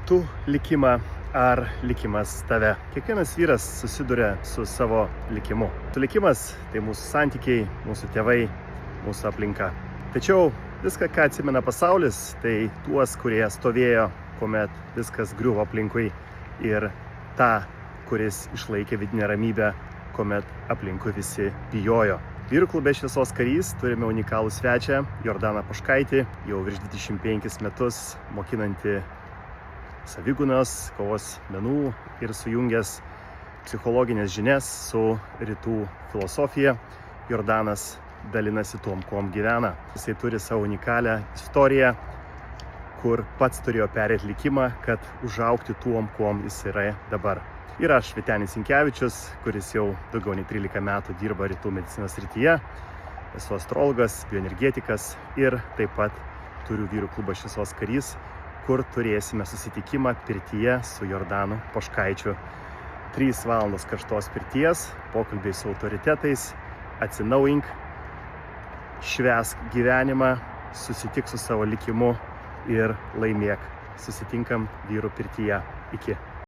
tu likimą ar likimas tave. Kiekvienas vyras susiduria su savo likimu. Tu likimas tai mūsų santykiai, mūsų tėvai, mūsų aplinka. Tačiau viską, ką atsimena pasaulis, tai tuos, kurie stovėjo, kuomet viskas griuvo aplinkui, ir tą, kuris išlaikė vidinę ramybę, kuomet aplinkui visi bijojo. Vyrų klube Šviesos karys turime unikalų svečią, Jordaną Poškaitį, jau virš 25 metus mokinantį savigūnos, kovos menų ir sujungęs psichologinės žinias su rytų filosofija. Jordanas dalinasi tuom, kuom gyvena. Jisai turi savo unikalią istoriją, kur pats turėjo perėti likimą, kad užaugti tuom, kuom jis yra dabar. Ir aš, Vytenis Sinkevičius, kuris jau daugiau nei 13 metų dirba rytų medicinos srityje. Esu astrologas, bioenergetikas ir taip pat turiu vyrų klubą Šviesos karys, kur turėsime susitikimą pirtyje su Jordanu Poškaičiu. 3 valandos karštos pirties, pokalbiai su autoritetais, atsinaujink, švęsk gyvenimą, susitik su savo likimu ir laimėk. Susitinkam vyrų pirtyje. Iki.